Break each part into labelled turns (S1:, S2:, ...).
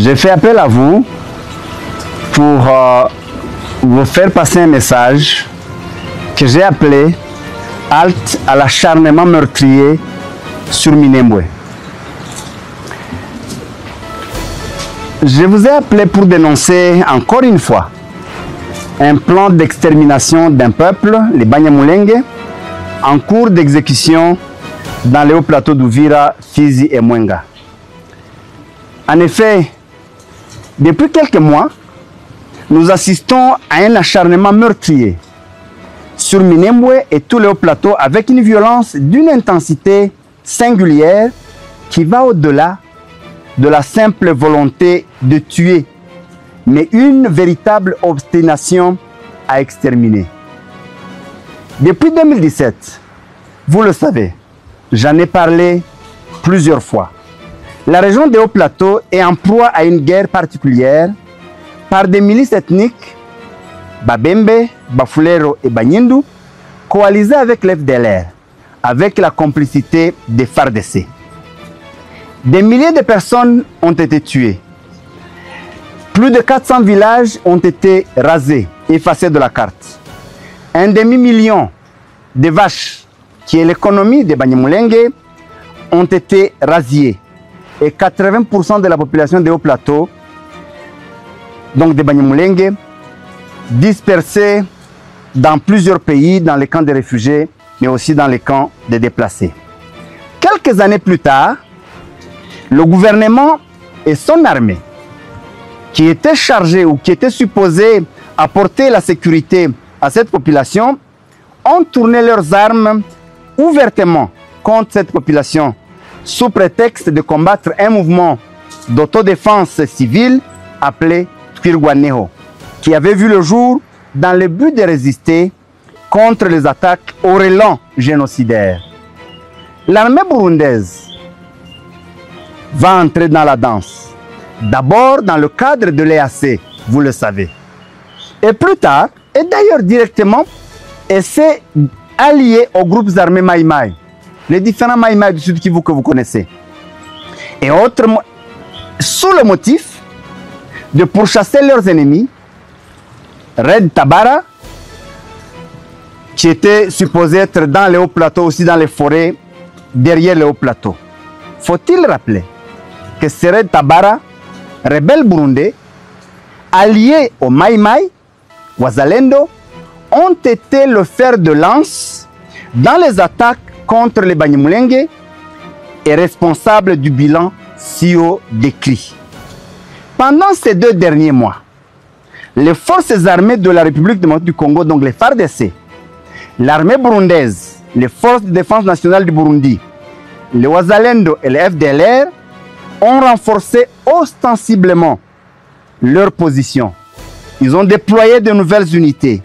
S1: J'ai fait appel à vous pour vous faire passer un message que j'ai appelé halte à l'acharnement meurtrier sur Minembwe. Je vous ai appelé pour dénoncer encore une fois un plan d'extermination d'un peuple, les Banyamulenge, en cours d'exécution dans les hauts plateaux d'Uvira, Fizi et Mwenga. En effet, depuis quelques mois, nous assistons à un acharnement meurtrier sur Minembwe et tous les hauts plateaux avec une violence d'une intensité singulière qui va au-delà de la simple volonté de tuer, mais une véritable obstination à exterminer. Depuis 2017, vous le savez, j'en ai parlé plusieurs fois. La région des hauts plateaux est en proie à une guerre particulière par des milices ethniques, Babembe, Bafulero et Banyindu, coalisées avec l'FDLR, avec la complicité des FARDC. Des milliers de personnes ont été tuées. Plus de 400 villages ont été rasés, effacés de la carte. Un demi-million de vaches, qui est l'économie des Banyamulenge, ont été rasiées. Et 80% de la population des hauts plateaux, donc des Banyamulenge, dispersés dans plusieurs pays, dans les camps de réfugiés, mais aussi dans les camps de déplacés. Quelques années plus tard, le gouvernement et son armée, qui étaient chargés ou qui étaient supposés apporter la sécurité à cette population, ont tourné leurs armes ouvertement contre cette population, sous prétexte de combattre un mouvement d'autodéfense civile appelé Twirwaneho, qui avait vu le jour dans le but de résister contre les attaques au relent génocidaire. L'armée burundaise va entrer dans la danse, d'abord dans le cadre de l'EAC, vous le savez, et plus tard, et d'ailleurs directement, elle s'est alliée aux groupes armés Maï Maï, les différents Maï Maï du Sud Kivu que vous connaissez, et autres, sous le motif de pourchasser leurs ennemis, Red Tabara, qui était supposé être dans les hauts plateaux, aussi dans les forêts, derrière les hauts plateaux. Faut-il rappeler que ces Red Tabara, rebelles burundais, alliés aux Maï Maï, Wazalendo, ont été le fer de lance dans les attaques contre les Banyamulenge et responsables du bilan si haut décrit. Pendant ces 2 derniers mois, les forces armées de la République démocratique du Congo, donc les FARDC, l'armée burundaise, les forces de défense nationale du Burundi, les Wazalendo et les FDLR ont renforcé ostensiblement leur position. Ils ont déployé de nouvelles unités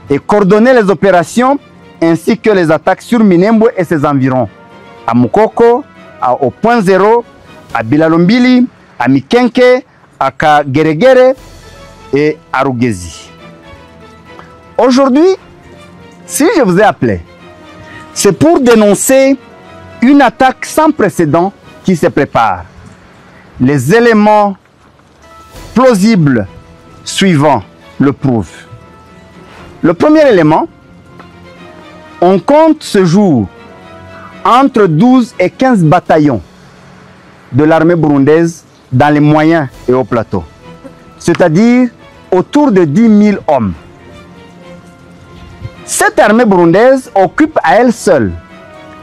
S1: et coordonné les opérations ainsi que les attaques sur Minembwe et ses environs, à Mukoko, au Point Zéro, à Bilalombili, à Mikenke, à Kageregere et à Rugezi. Aujourd'hui, si je vous ai appelé, c'est pour dénoncer une attaque sans précédent qui se prépare. Les éléments plausibles suivants le prouvent. Le premier élément, on compte ce jour entre 12 et 15 bataillons de l'armée burundaise dans les moyens et hauts plateaux, c'est-à-dire autour de 10 000 hommes. Cette armée burundaise occupe à elle seule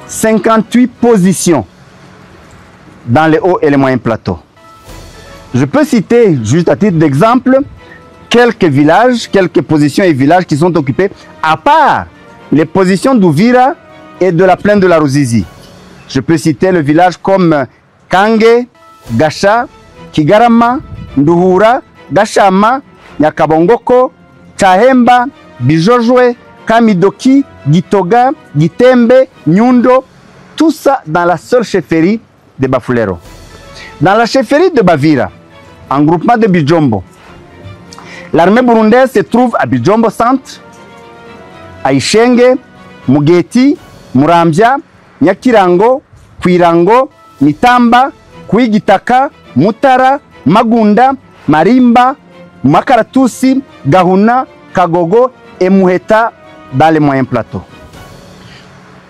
S1: 58 positions dans les hauts et les moyens plateaux. Je peux citer, juste à titre d'exemple, quelques villages, quelques positions et villages qui sont occupés, à part les positions d'Uvira et de la plaine de la Ruzizi. Je peux citer le village comme Kange, Gasha, Kigarama, Nduhura, Gashama, Nyakabongoko, Chahemba, Bijojwe, Kamidoki, Gitoga, Gitembe, Nyundo, tout ça dans la seule chefferie de Bafulero. Dans la chefferie de Bavira, en groupement de Bijombo, l'armée burundaise se trouve à Bijombo Centre, à Ishenge, Mugeti, Murambya, Nyakirango, Kwirango, Mitamba, Kwigitaka, Mutara, Magunda, Marimba, Makaratusi, Gahuna, Kagogo et Mouheta dans les moyens plateaux.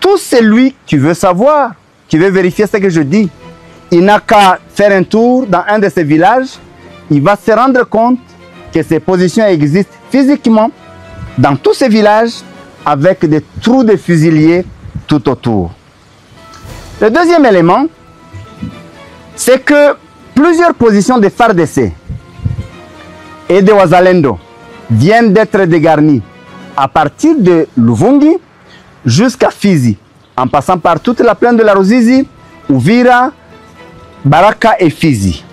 S1: Tout celui qui veut savoir, qui veut vérifier ce que je dis, il n'a qu'à faire un tour dans un de ces villages, il va se rendre compte que ces positions existent physiquement dans tous ces villages avec des trous de fusiliers tout autour. Le deuxième élément, c'est que plusieurs positions de FARDC et de Wazalendo viennent d'être dégarnies à partir de Luvungi jusqu'à Fizi, en passant par toute la plaine de la Ruzizi, Uvira, Baraka et Fizi.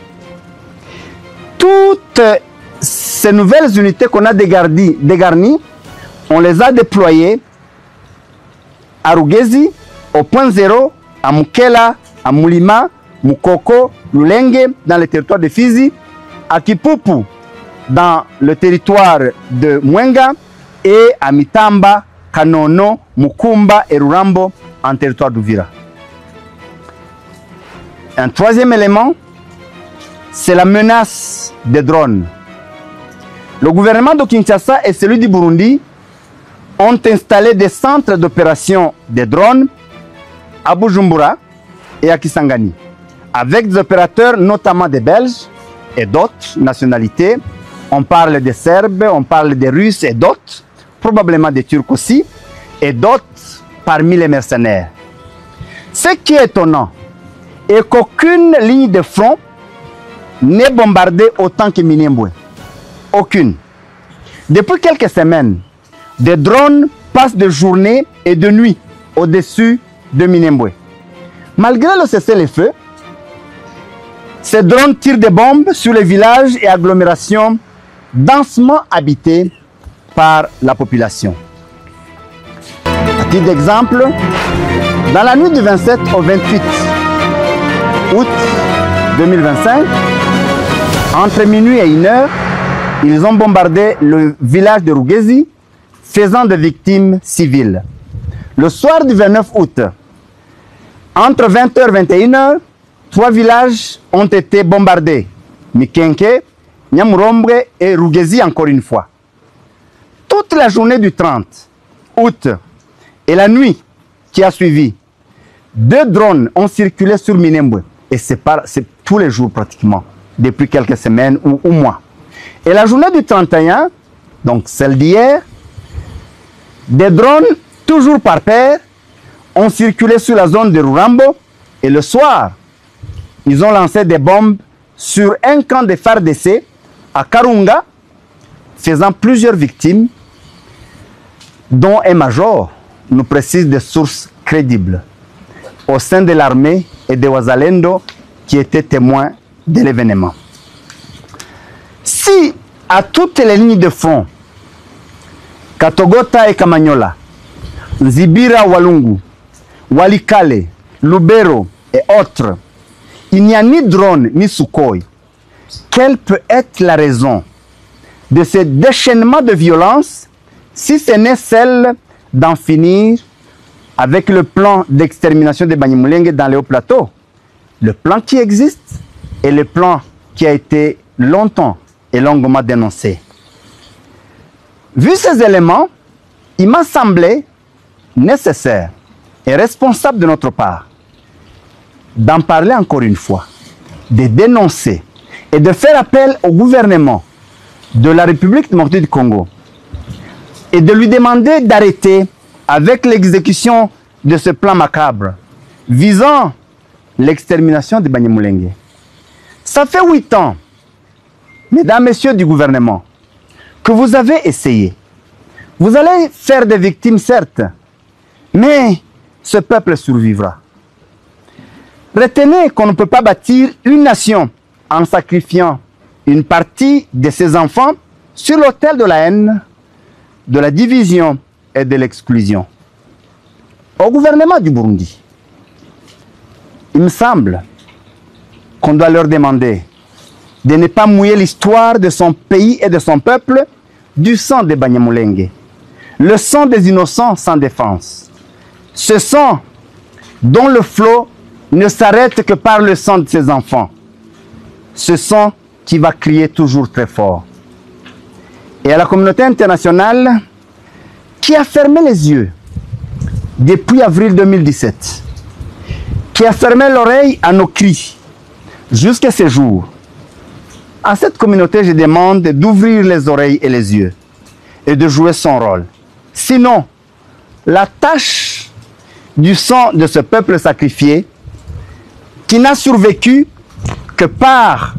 S1: Toutes ces nouvelles unités qu'on a dégarnies, on les a déployées à Rugezi, au point zéro, à Mukela, à Mulima, Mukoko, Lulenge, dans le territoire de Fizi, à Kipupu, dans le territoire de Mwenga, et à Mitamba, Kanono, Mukumba et Rurambo, en territoire d'Uvira. Un troisième élément, c'est la menace des drones. Le gouvernement de Kinshasa et celui du Burundi ont installé des centres d'opération des drones à Bujumbura et à Kisangani, avec des opérateurs notamment des Belges et d'autres nationalités. On parle des Serbes, on parle des Russes et d'autres, probablement des Turcs aussi, et d'autres parmi les mercenaires. Ce qui est étonnant est qu'aucune ligne de front n'est bombardée autant que Minembwe. Aucune. Depuis quelques semaines, des drones passent de journée et de nuit au-dessus de Minembwe. Malgré le cessez-le-feu, ces drones tirent des bombes sur les villages et agglomérations densément habités par la population. À titre d'exemple, dans la nuit du 27 au 28 août 2025, entre minuit et 1h, ils ont bombardé le village de Rugezi, faisant des victimes civiles. Le soir du 29 août, entre 20h et 21h, 3 villages ont été bombardés. Mikenke, Nyamurombre et Rugezi encore une fois. Toute la journée du 30 août et la nuit qui a suivi, 2 drones ont circulé sur Minembwe. Et c'est tous les jours pratiquement, depuis quelques semaines ou mois. Et la journée du 31, donc celle d'hier, des drones, toujours par paire, ont circulé sur la zone de Rurambo. Et le soir, ils ont lancé des bombes sur un camp de FARDC à Karunga, faisant plusieurs victimes, dont un major, nous précise des sources crédibles, au sein de l'armée et de Wazalendo, qui étaient témoins de l'événement. Si à toutes les lignes de front, Katogota et Kamanyola, Nzibira Walungu, Walikale, Lubero et autres, il n'y a ni drone ni Sukhoi, quelle peut être la raison de ce déchaînement de violence si ce n'est celle d'en finir avec le plan d'extermination des Banyamulenge dans les hauts plateaux? Le plan qui existe et le plan qui a été longtemps et longuement dénoncé. Vu ces éléments, il m'a semblé nécessaire et responsable de notre part d'en parler encore une fois, de dénoncer et de faire appel au gouvernement de la République démocratique du Congo et de lui demander d'arrêter avec l'exécution de ce plan macabre visant l'extermination des Banyamulenge. Ça fait 8 ans, mesdames, messieurs du gouvernement, que vous avez essayé. Vous allez faire des victimes, certes, mais ce peuple survivra. Retenez qu'on ne peut pas bâtir une nation en sacrifiant une partie de ses enfants sur l'autel de la haine, de la division et de l'exclusion. Au gouvernement du Burundi, il me semble qu'on doit leur demander de ne pas mouiller l'histoire de son pays et de son peuple du sang des Banyamulenge, le sang des innocents sans défense. Ce sang dont le flot ne s'arrête que par le sang de ses enfants. Ce sang qui va crier toujours très fort. Et à la communauté internationale qui a fermé les yeux depuis avril 2017, qui a fermé l'oreille à nos cris jusqu'à ce jour, à cette communauté, je demande d'ouvrir les oreilles et les yeux et de jouer son rôle. Sinon, la tâche du sang de ce peuple sacrifié, qui n'a survécu que par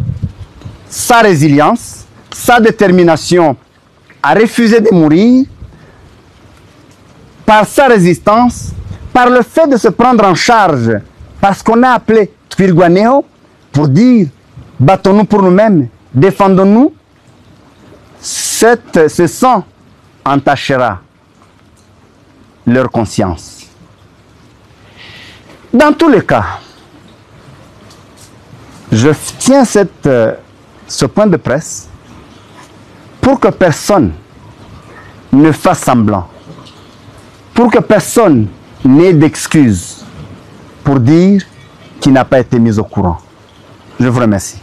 S1: sa résilience, sa détermination à refuser de mourir, par sa résistance, par le fait de se prendre en charge, parce qu'on a appelé Twirwaneho pour dire « battons-nous pour nous-mêmes, défendons-nous », ce sang entachera leur conscience. Dans tous les cas, je tiens ce point de presse pour que personne ne fasse semblant, pour que personne n'ait d'excuses pour dire qu'il n'a pas été mis au courant. Je vous remercie.